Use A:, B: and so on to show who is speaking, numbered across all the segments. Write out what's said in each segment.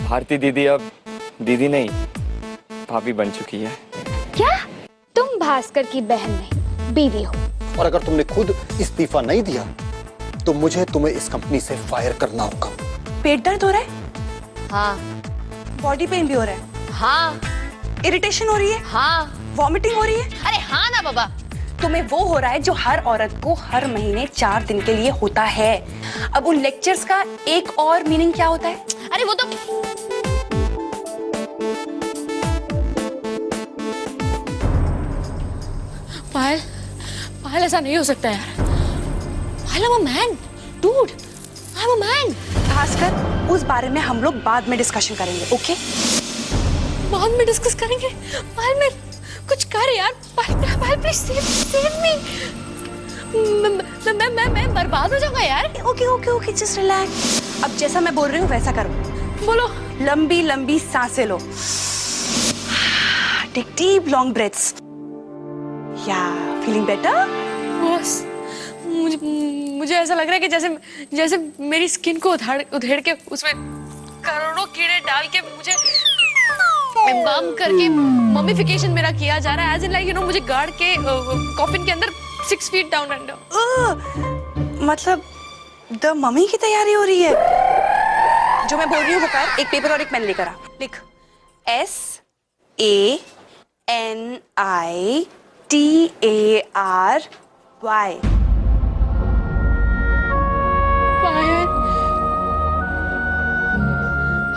A: भारती दीदी अब दीदी नहीं भाभी बन चुकी है।
B: क्या तुम भास्कर की बहन नहीं बीवी हो?
C: और अगर तुमने खुद इस्तीफा नहीं दिया तो मुझे तुम्हें इस कंपनी से फायर करना होगा।
D: पेट दर्द हो रहा है?
B: हाँ।
D: बॉडी पेन भी हो रहा है?
B: हाँ।
D: इरिटेशन हो रही है?
B: हाँ।
D: वॉमिटिंग हो रही है?
B: अरे हाँ ना बाबा।
D: तुम्हें वो हो रहा है जो हर औरत को हर महीने 4 दिन के लिए होता है। अब उन लेक्चर्स का एक और मीनिंग क्या होता है?
B: अरे वो तो पायल, पायल ऐसा नहीं हो सकता यार। पायल, I'm a man, dude, I'm a man।
D: Bhaskar, उस बारे में हम लोग बाद में डिस्कशन करेंगे, ओके?
B: बाद में डिस्कस करेंगे। पायल मैं कुछ कर यार। पायल, पायल प्लीज सेव मी। मैं बर्बाद हो जाऊंगा यार।
D: Okay okay okay, just relax. अब जैसा मैं बोल रही हूँ वैसा करो।
B: बोलो।
D: लंबी लंबी सांसें लो। Take deep long breaths. या फीलिंग बेटर?
B: बस मुझे ऐसा लग रहा है कि जैसे मेरी स्किन को उधेड़ के उसमें करोड़ों कीड़े डाल के मुझे एम्बाम करके मम्मीफिकेशन मेरा किया जा रहा है। एज इन लाइक मुझे गाड़ के कॉफिन के अंदर 6 feet डाउन अंडर।
D: मतलब द मम्मी की तैयारी हो रही है। जो मैं बोल रही हूँ वो कर। एक पेपर और एक पेन लेकर आ। लिख SANITARY।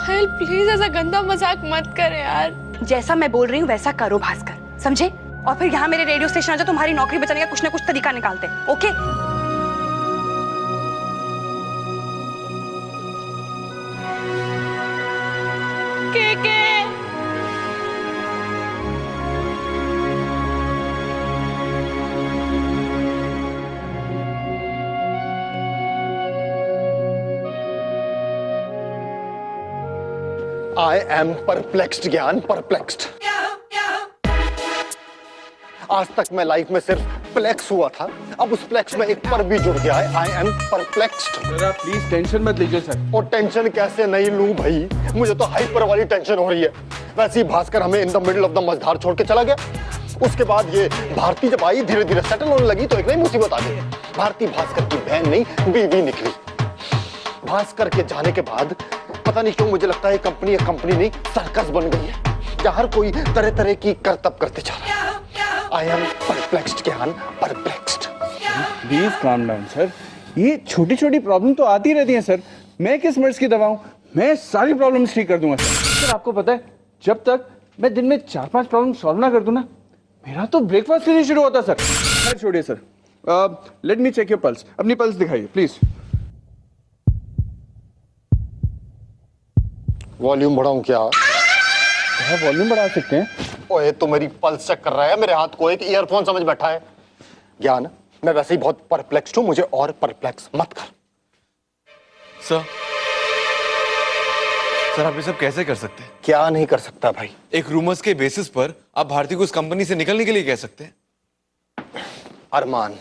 B: पायल प्लीज ऐसा गंदा मजाक मत कर यार।
D: जैसा मैं बोल रही हूँ वैसा करो भास्कर, समझे? और फिर यहाँ मेरे रेडियो स्टेशन आ जाओ, तुम्हारी नौकरी बचाने का कुछ ना कुछ तरीका निकालते, ओके?
B: के
C: आई एम परप्लेक्स्ड ज्ञान, परप्लेक्स्ड। आज तक मैं लाइफ में सिर्फ प्लेक्स हुआ था, अब उस प्लेक्स में एक पर भी जुड़ गया है। I am perplexed.
E: जरा प्लीज टेंशन मत लीजिए सर।
C: और टेंशन कैसे नहीं लूं भाई, मुझे तो हाइपर वाली टेंशन हो रही है। वैसे ही भास्कर हमें in the middle of the मझधार छोड़ के चला गया। उसके बाद ये भारती जब आई, धीरे धीरे सेटल होने लगी तो एक नई मुसीबत आ गई। भारती भास्कर की बहन नहीं बीवी निकली। भास्कर के जाने के बाद पता नहीं क्यों मुझे लगता है कंपनी एक कंपनी नहीं सर्कस बन गई है, जहां हर कोई तरह तरह की करतब करते जा रहा है। आई एम परप्लेक्स्ड ज्ञान, perplexed.
E: Please calm down sir. ये छोटी छोटी प्रॉब्लम तो आती रहती हैं सर। मैं किस मर्ज की दवा हूं, मैं सारी प्रॉब्लम्स ठीक कर दूंगा सर। आपको पता है जब तक मैं दिन में 4-5 प्रॉब्लम सॉल्व ना कर दूं ना, मेरा तो ब्रेकफास्ट नहीं शुरू होता सर। खैर छोड़िए sir. Let me check your pulse. अपनी पल्स दिखाइए प्लीज।
C: वॉल्यूम बढ़ाऊं क्या?
E: वॉल्यूम बढ़ा सकते हैं।
C: ओए तो मेरी पल्स चेक कर रहा है, मेरे हाथ को एक ईयरफोन समझ बैठा है। ज्ञान, मैं वैसे ही बहुत परप्लेक्स्ड हूं, मुझे और परप्लेक्स मत कर।
F: सर आप ये सब कैसे कर सकते हैं?
C: क्या नहीं कर सकता भाई?
F: एक रूमर्स के बेसिस पर आप भारती को इस कंपनी से निकलने के लिए कह सकते हैं?
C: अरमान,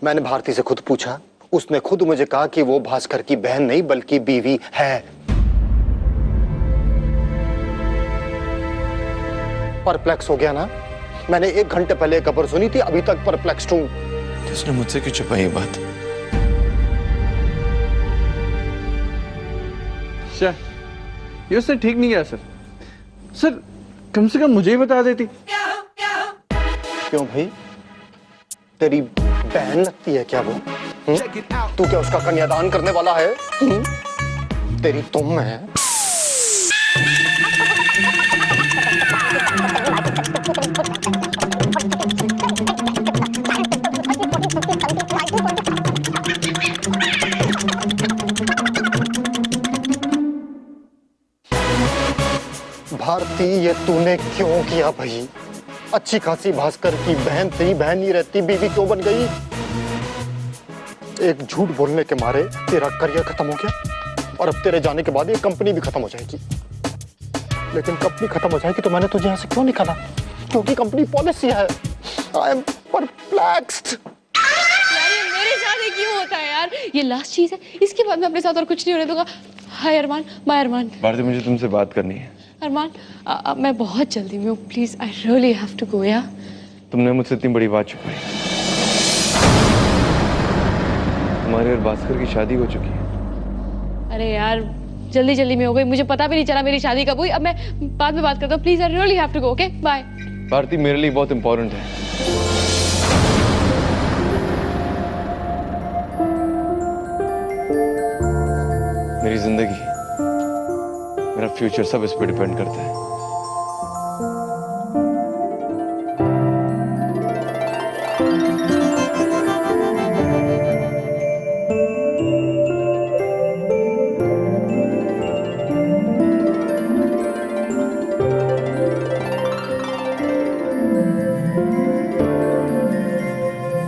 C: मैंने भारती से खुद पूछा, उसने खुद मुझे कहा कि वो भास्कर की बहन नहीं बल्कि बीवी है। परप्लेक्स हो गया ना? मैंने 1 घंटे पहले खबर सुनी थी, अभी तक परप्लेक्स्ड हूं।
F: उसने मुझसे क्यों छुपाई ये बात?
E: ये उससे ठीक नहीं गया सर। सर कम से कम मुझे ही बता देती।
C: क्यों भाई, तेरी बहन लगती है क्या वो? तू क्या उसका कन्यादान करने वाला है? तेरी तुम है। भारती, ये तूने क्यों किया भाई? अच्छी खासी भास्कर की बहन थी, बहन ही रहती बीवी क्यों बन गई? एक झूठ बोलने के मारे तेरा करियर खत्म हो गया और अब तेरे जाने के बाद ये कंपनी भी खत्म हो जाएगी। लेकिन कंपनी खत्म हो जाएगी तो मैंने तुझे यहाँ से क्यों निकाला? क्योंकि कंपनी पॉलिसी है। I am perplexed.
B: यार ये मेरे साथ ही क्यों होता है यार? ये लास्ट चीज है, इसके बाद मैं अपने साथ और कुछ नहीं होने दूंगा। हाय अरमान, बाय अरमान।
F: भारती मुझे तुमसे बात करनी है।
B: अरमान, मैं बहुत जल्दी में हूँ, please I really have to go. या
F: तुमने मुझसे इतनी बड़ी बात छुपाई। तुम्हारे और भास्कर की शादी हो चुकी है।
B: अरे यार, जल्दी जल्दी में हो गई, मुझे पता भी नहीं चला मेरी शादी कब हुई। अब मैं बाद में बात करता हूँ, please I really have to go. Okay bye.
F: Bharti मेरे लिए बहुत इंपॉर्टेंट है। मेरी जिंदगी, मेरा फ्यूचर सब इस पे डिपेंड करता है।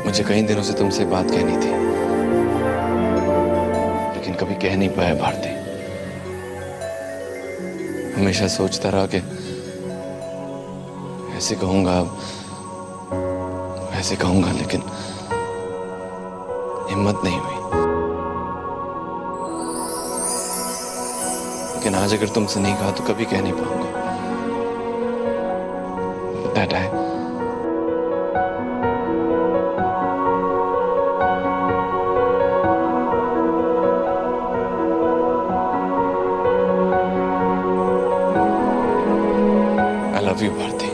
F: मुझे कई दिनों से तुमसे बात कहनी थी, लेकिन कभी कह नहीं पाया भारती। हमेशा सोचता रहा कि ऐसे कहूंगा, वैसे कहूंगा, लेकिन हिम्मत नहीं हुई। लेकिन आज अगर तुमसे नहीं कहा तो कभी कह नहीं पाऊंगा। That I love you, Bharti.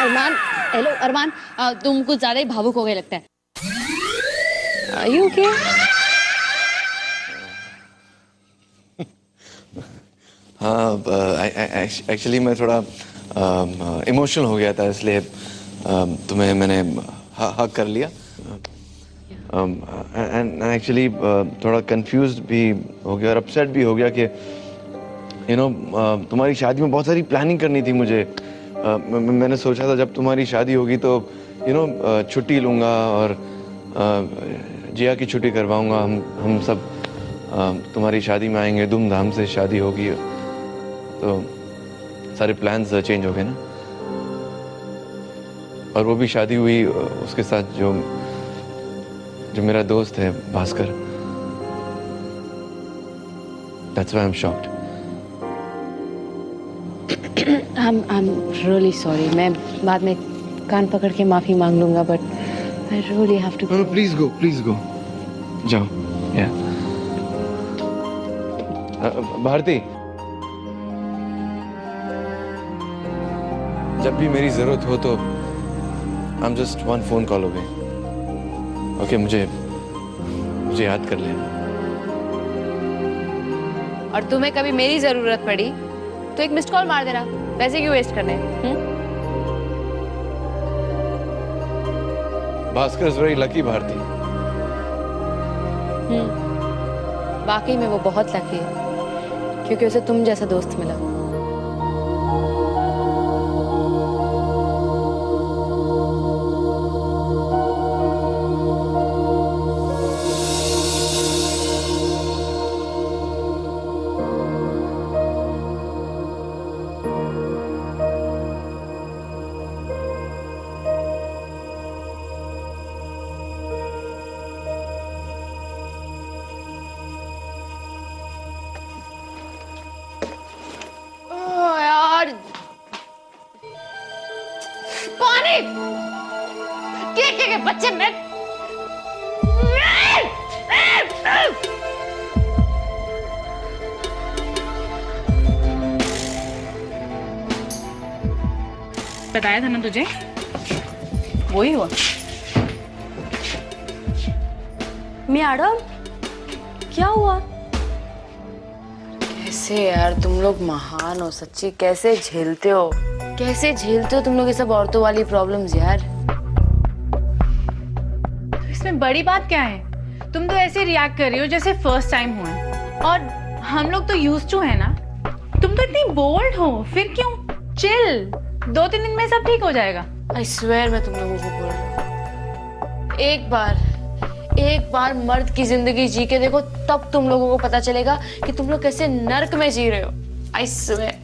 B: Armaan, hello Armaan, तुम कुछ ज्यादा ही भावुक हो गए लगता है। Are you okay?
F: हाँ, एक्चुअली मैं थोड़ा इमोशनल हो गया था, इसलिए तुम्हें मैंने हक कर लिया। एंड एक्चुअली थोड़ा कंफ्यूज्ड भी हो गया और अपसेट भी हो गया कि तुम्हारी शादी में बहुत सारी प्लानिंग करनी थी मुझे। मैंने सोचा था जब तुम्हारी शादी होगी तो छुट्टी लूँगा और जिया की छुट्टी करवाऊँगा। हम सब तुम्हारी शादी में आएंगे, धूमधाम से शादी होगी। तो सारे प्लान्स चेंज हो गए ना। और वो भी शादी हुई उसके साथ जो मेरा दोस्त है Bhaskar. That's why I'm shocked.
B: I'm really sorry. मैं बाद में कान पकड़ के माफी मांग लूंगा, but I really have to.
F: No, please go. जाओ। Yeah. भारती, जब भी मेरी जरूरत हो तो I'm just one phone call away. Okay, मुझे याद कर लेना।
B: और तुम्हें कभी मेरी जरूरत पड़ी तो एक मिस्ड कॉल मार देना, पैसे क्यों वेस्ट करने?
F: Bhaskar is very lucky Bharti.
B: वाकई में वो बहुत लकी है, क्योंकि उसे तुम जैसा दोस्त मिला। के बच्चे मैं
D: बताया था ना तुझे, वही हुआ। मैडम क्या हुआ?
B: कैसे यार तुम लोग महान हो सच्ची, कैसे झेलते हो, कैसे झेलते हो तुम लोग ये सब औरतों वाली प्रॉब्लम्स यार।
G: इसमें बड़ी बात क्या है? तुम तो ऐसे रिएक्ट कर रही हो जैसे फर्स्ट टाइम हुआ है। और हम लोग तो यूज्ड टू है ना। तुम तो इतनी बोल्ड हो, फिर क्यों? चिल, 2-3 दिन में सब ठीक हो जाएगा।
B: आई स्वेयर मैं तुम लोगों को बोल रही हूँ, एक बार मर्द की जिंदगी जी के देखो, तब तुम लोगों को पता चलेगा कि तुम लोग कैसे नर्क में जी रहे हो। I swear.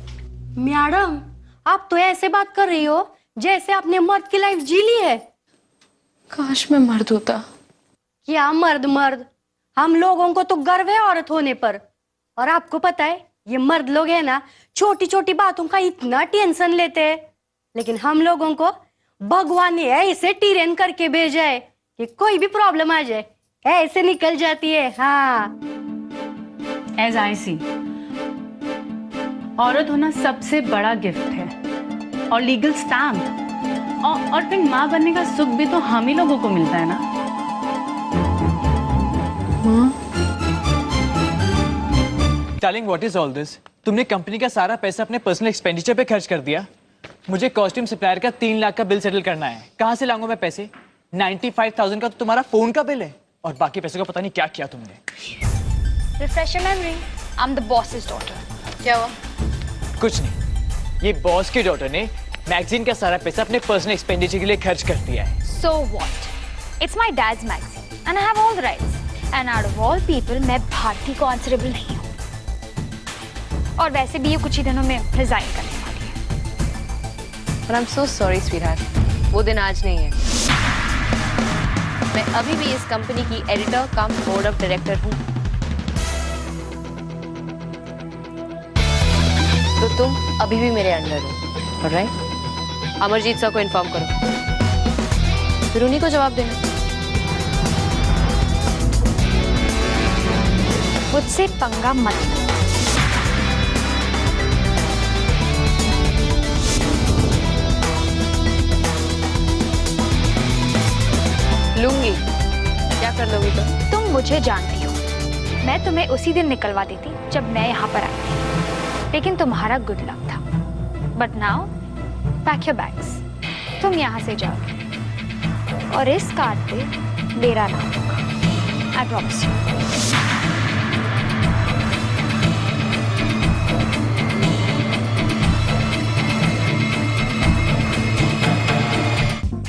D: मैडम आप तो ऐसे बात कर रही हो जैसे आपने मर्द की लाइफ जी ली है।
B: काश मैं मर्द होता।
D: क्या मर्द मर्द, हम लोगों को तो गर्व है औरत होने पर। और आपको पता है ये मर्द लोग है ना, छोटी छोटी बातों का इतना टेंशन लेते हैं, लेकिन हम लोगों को भगवान ने ऐसे ट्रेन करके भेजा है कि कोई भी प्रॉब्लम आ जाए ऐसे निकल जाती है। हाँ,
G: एज आई सी, औरत होना सबसे बड़ा गिफ्ट है और लीगल स्टैम्प। और फिर माँ बनने का सुख भी तो हम ही लोगों को मिलता है ना।
A: Darling what is all this? तुमने कंपनी का सारा पैसा अपने पर्सनल एक्सपेंडिचर पे खर्च कर दिया। मुझे कॉस्ट्यूम सप्लायर का 3 लाख का बिल सेटल करना है। कहाँ से लाऊंगा मैं पैसे? 95,000 का तो तुम्हारा फोन का बिल है, और बाकी पैसों का पता नहीं क्या किया तुमने।
H: Refresh your memory. I'm the boss's daughter.
B: क्या हुआ?
A: कुछ नहीं, ये बॉस की डॉटर ने मैगजीन का सारा पैसा अपने पर्सनल एक्सपेंडिचर के लिए खर्च कर दिया है।
H: So what? It's my dad's magazine and I have all the rights. And out of all people, मैं भारती को answerable नहीं हूँ। और वैसे भी ये कुछ ही दिनों में रिजाइन करने वाली है।
B: But I'm so sorry, sweetheart. वो दिन आज नहीं है। मैं अभी भी इस कंपनी की editor come board of director हूँ। तो तुम अभी भी मेरे अंडर हो, ऑलराइट? अमरजीत सर को इन्फॉर्म करो, फिर उन्हीं को जवाब देना।
H: मुझसे पंगा मत लो।
B: लूंगी। क्या कर लोगी तुम
H: मुझे जानती हो, मैं तुम्हें उसी दिन निकलवा देती जब मैं यहाँ पर आई थी, लेकिन तुम्हारा गुड लक था। But now pack your bags, तुम यहाँ से जाओ और इस कार्ड पे मेरा नाम होगा। I promise you.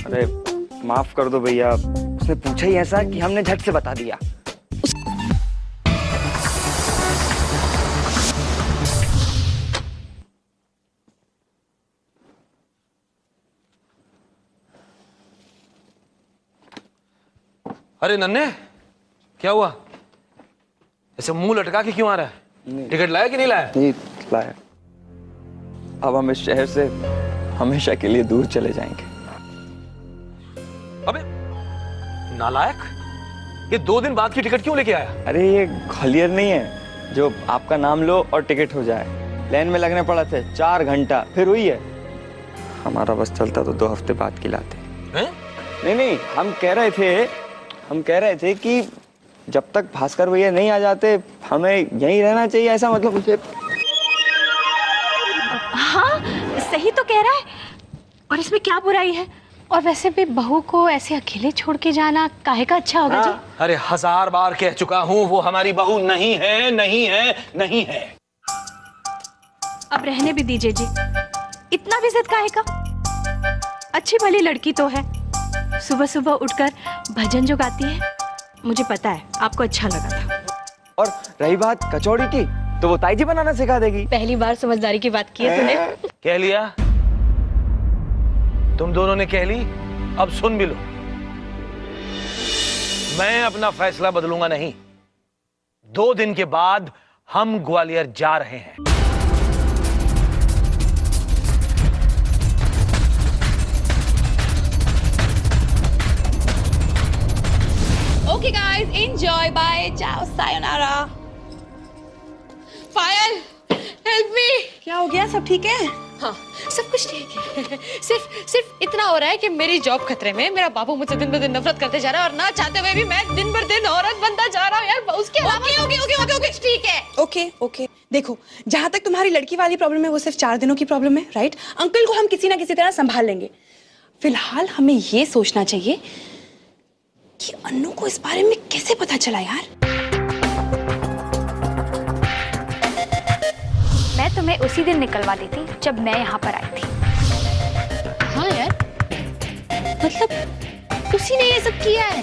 A: अरे माफ कर दो भैया, उसने पूछा ही ऐसा कि हमने झट से बता दिया।
I: अरे नन्हे, क्या हुआ? ऐसे मुंह लटका के क्यों आ रहा है? टिकट लाया कि नहीं लाया?
A: नहीं लाया। अब हम इस शहर से हमेशा के लिए दूर चले जाएंगे।
I: अबे नालायक, ये 2 दिन बाद की टिकट क्यों लेके आया?
A: अरे ये ग्वालियर नहीं है जो आपका नाम लो और टिकट हो जाए। लाइन में लगने पड़ा थे 4 घंटा, फिर हुई है। हमारा बस चलता तो 2 हफ्ते बाद की लाते।
I: हैं?
A: नहीं, हम कह रहे थे कि जब तक भास्कर भैया नहीं आ जाते हमें यहीं रहना चाहिए, ऐसा मतलब मुझे।
G: हाँ सही तो कह रहा है, और इसमें क्या बुराई है? और वैसे भी बहू को ऐसे अकेले छोड़ के जाना काहे का अच्छा होगा जी?
I: अरे 1000 बार कह चुका हूँ, वो हमारी बहू नहीं है, नहीं है, नहीं है।
G: अब रहने भी दीजिए जी, इतना भी जिद काहे का? अच्छी भली लड़की तो है, सुबह सुबह उठकर भजन जो गाती है, मुझे पता है आपको अच्छा लगा था।
A: और रही बात कचौड़ी की, तो वो ताई जी बनाना सिखा देगी।
G: पहली बार समझदारी की बात की है तूने।
I: कह लिया, तुम दोनों ने कह ली, अब सुन भी लो। मैं अपना फैसला बदलूंगा नहीं। 2 दिन के बाद हम ग्वालियर जा रहे हैं।
B: Okay guys, enjoy, bye, ciao, sayonara. Fire, help me.
D: क्या हो गया? सब ठीक है?
B: हाँ, सब कुछ ठीक है। सिर्फ इतना हो रहा है कि मेरी जॉब खतरे में है। मेरा बाबू मुझसे दिन ब दिन नफरत करते जा रहा है और ना चाहते हुए भी मैं दिन ब दिन औरत बनता जा रहा हूँ यार। उसके अलावा ओके ठीक है।
J: ओके ओके, देखो जहां तक तुम्हारी लड़की वाली प्रॉब्लम है वो सिर्फ 4 दिनों की प्रॉब्लम है, राइट? अंकल को हम किसी ना किसी तरह संभाल लेंगे। फिलहाल हमें ये सोचना चाहिए कि अन्नू को इस बारे में कैसे पता चला यार।
H: मैं तुम्हें उसी दिन निकलवा देती जब मैं यहाँ पर आई थी।
B: हाँ यार, मतलब उसी ने ये सब किया है।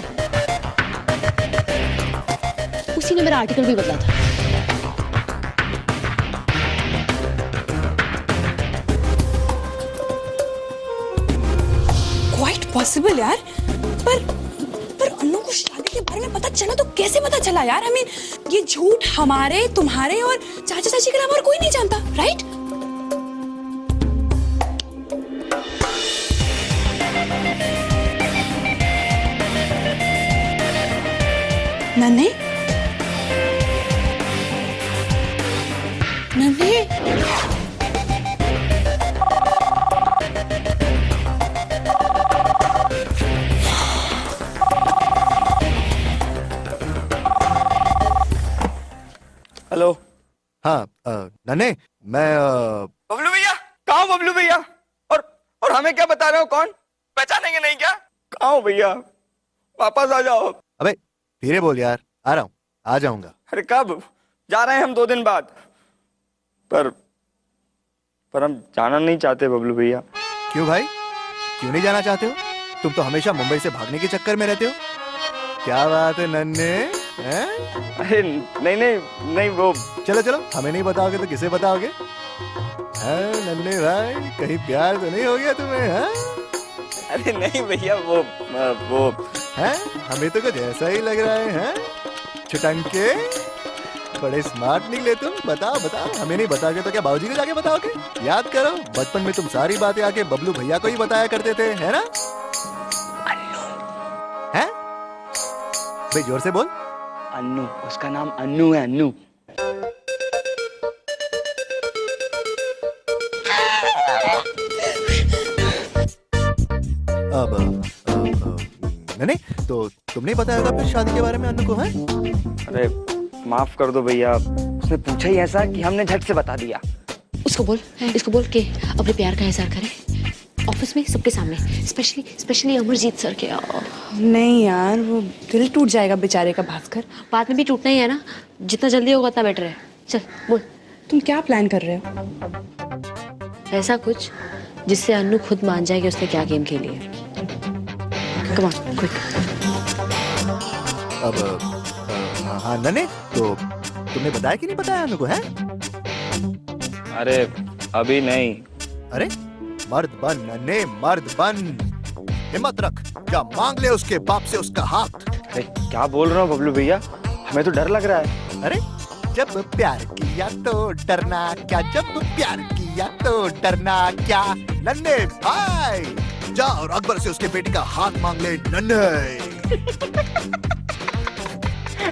B: उसी ने मेरा आर्टिकल भी बदला था।
J: क्वाइट पॉसिबल यार, पर अन्नू को शादी के बारे में पता चला तो कैसे पता चला यार? ये झूठ हमारे, तुम्हारे और चाचा चाची के अलावा और कोई नहीं जानता, राइट? नन्हे, नन्हे,
K: हेलो।
C: हाँ नन्हे, मैं
K: बबलू भैया, कहाँ हो बबलू भैया? और हमें क्या बता रहे हो? कौन? पहचानेंगे नहीं क्या? कहाँ हो भैया? वापस आ जाओ।
C: अबे धीरे बोल यार, आ रहा हूँ, आ जाऊंगा।
K: अरे कब? जा रहे हैं हम 2 दिन बाद। पर हम जाना नहीं चाहते बबलू भैया।
C: क्यों भाई, क्यों नहीं जाना चाहते हो? तुम तो हमेशा मुंबई से भागने के चक्कर में रहते हो। क्या बात है नन्हे, हैं?
K: अरे नहीं वो।
C: चलो चलो, हमें नहीं बताओगे तो किसे बताओगे? हाँ नन्हे भाई, कहीं प्यार तो नहीं हो गया तुम्हें? हाँ?
K: अरे नहीं भैया, वो
C: हैं? हमें तो कुछ ऐसा ही लग रहा है। हैं? छुटंके, बड़े स्मार्ट निकले तुम। बताओ बताओ, हमें नहीं बताओगे तो क्या बाबूजी को जाके बताओगे? याद करो, बचपन में तुम सारी बातें आके बबलू भैया को ही बताया करते थे, है ना? हैं? भाई जोर से बोल।
K: अन्नू, उसका नाम अन्नू है, अन्नू।
C: अब नहीं तो तुम नहीं बताया था फिर शादी के बारे में अन्नू को? है
K: अरे माफ कर दो भैया, उसने पूछा ही ऐसा कि हमने झट से बता दिया।
B: इसको बोल के अपने प्यार का इजहार करे ऑफिस में सबके सामने, स्पेशली अमरजीत सर के।
J: नहीं यार, वो दिल टूट जाएगा बेचारे का भास्कर।
B: बाद में भी टूटना ही है ना, जितना जल्दी होगा उतना बेटर है। चल बोल,
J: तुम क्या प्लान कर रहे हो?
B: ऐसा कुछ जिससे अन्नू खुद मान जाए कि उसने क्या गेम खेली है। Come on quick.
C: अब हाँ नन्हे, तो तुमने बताया कि नहीं बताया अन्नू को? है?
K: अरे अभी नहीं।
C: अरे मर्द बन नन्हे, मर्द बन, हिम्मत रख, क्या मांग ले उसके बाप से उसका हाथ।
K: अरे क्या बोल रहे हो बबलू भैया, हमें तो डर लग रहा है।
C: अरे जब प्यार किया तो डरना क्या, जब प्यार किया तो डरना क्या। नन्हे भाई जा और अकबर से उसके बेटे का हाथ मांग ले नन्हे।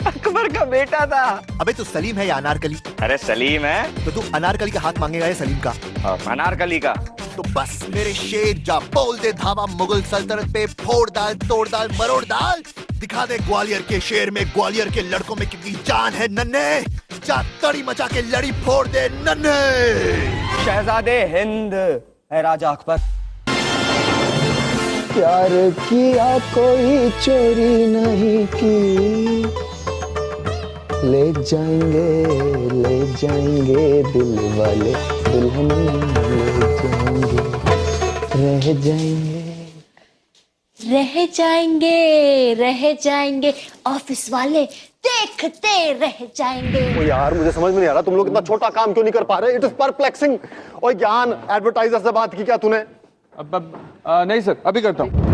K: अकबर का बेटा था।
C: अबे तू सलीम है या अनारकली?
K: अरे सलीम है।
C: तो तू अनारकली का हाथ मांगेगा या सलीम का?
K: अनारकली का।
C: तो बस मेरे शेर जा बोल दे धावा मुगल सल्तनत पे, फोड़ डाल, तोड़ डाल, मरोड़ डाल, दिखा दे ग्वालियर के शेर में, ग्वालियर के लड़कों में कितनी जान है नन्हे। जा तड़ी मचा के लड़ी फोड़ दे नन्हे।
K: शहजादे हिंद है राजा अकबर।
L: प्यार किया कोई चोरी नहीं की, ले जाएंगे दिल वाले दुल्हन ले जाएंगे, रह जाएंगे ऑफिस वाले देखते रह जाएंगे।
C: ओ यार मुझे समझ में नहीं आ रहा, तुम लोग इतना छोटा काम क्यों नहीं कर पा रहे? It is perplexing. और ज्ञान, एडवर्टाइजर से बात की क्या तूने?
E: अब नहीं सर, अभी करता हूँ।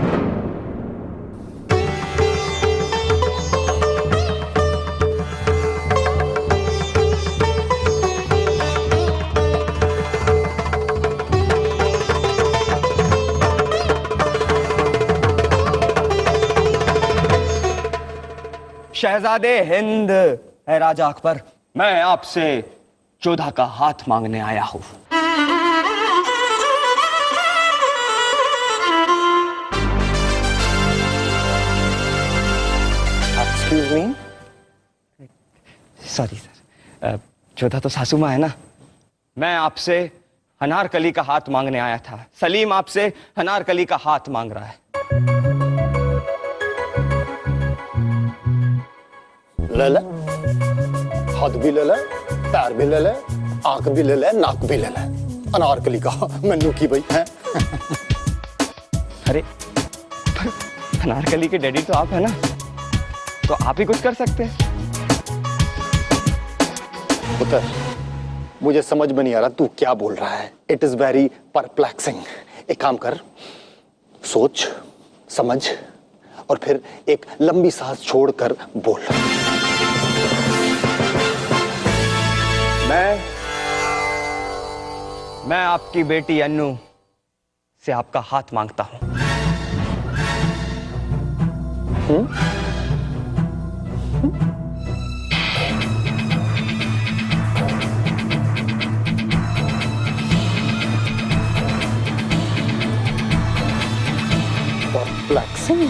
K: शहजादे हिंद है राजा अकबर, मैं आपसे जोधा का हाथ मांगने आया हूँ।
C: एक्सक्यूज मी,
K: सॉरी सर, चौथा तो सासू माँ है ना। मैं आपसे अनारकली का हाथ मांगने आया था। सलीम आपसे अनारकली का हाथ मांग रहा है।
C: ले ले, हाथ भी ले ले, पैर भी ले ले, आंख भी ले ले, नाक भी ले ले। अनारकली का मन्नू की भाई है।
K: अरे अनारकली के डैडी तो आप है ना, तो आप ही कुछ कर सकते हैं।
C: पुत्र, मुझे समझ में नहीं आ रहा तू क्या बोल रहा है। It is very perplexing. एक काम कर, सोच समझ और फिर एक लंबी सांस छोड़कर बोल।
K: मैं आपकी बेटी अन्नू से आपका हाथ मांगता हूं।
C: Perplexing.